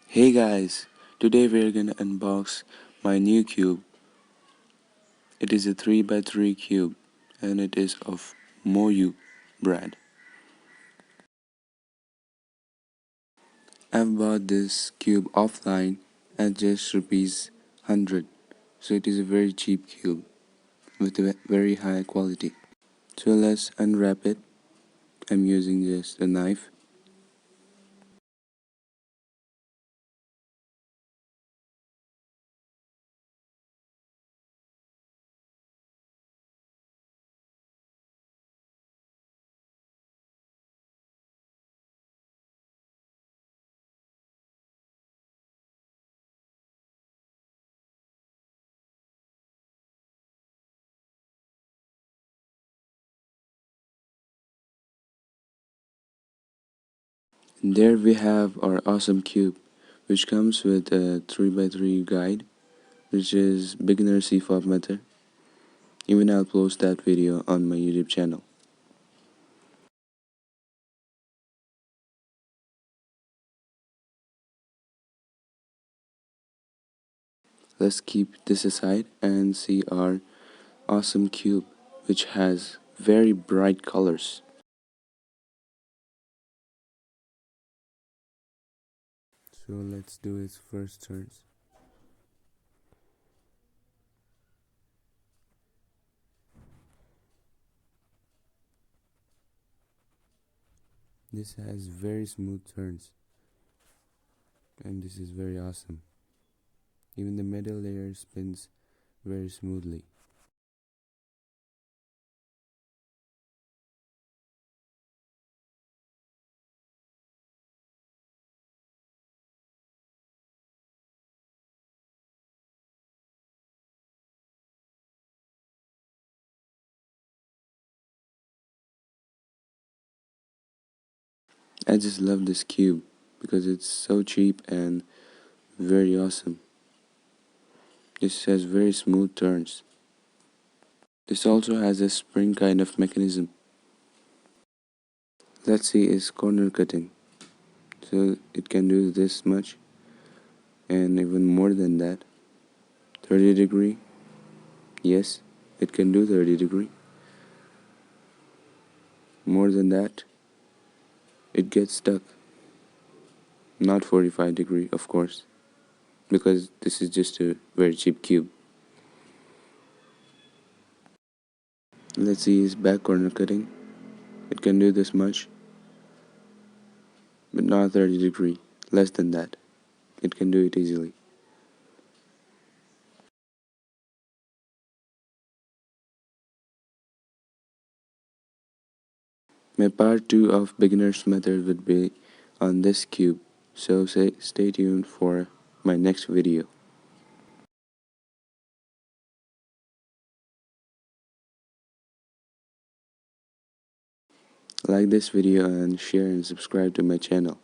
Hey guys, today we're gonna unbox my new cube. It is a 3x3 cube and it is of MoYu brand. I've bought this cube offline at just rupees 100, so it is a very cheap cube with a very high quality. So let's unwrap it. I'm using just a knife. And there we have our awesome cube, which comes with a 3x3 guide, which is beginner CFOP method. Even I'll post that video on my YouTube channel. Let's keep this aside and see our awesome cube, which has very bright colors. So let's do its first turns. This has very smooth turns, and this is very awesome. Even the middle layer spins very smoothly. I just love this cube because it's so cheap and very awesome. This has very smooth turns. This also has a spring kind of mechanism. Let's see its corner cutting. So it can do this much and even more than that. 30-degree. Yes, it can do 30-degree. More than that, it gets stuck. Not 45-degree, of course, because this is just a very cheap cube. Let's see his back corner cutting. It can do this much, but not 30-degree. Less than that. It can do it easily. My part 2 of beginner's method would be on this cube, so stay tuned for my next video. Like this video and share and subscribe to my channel.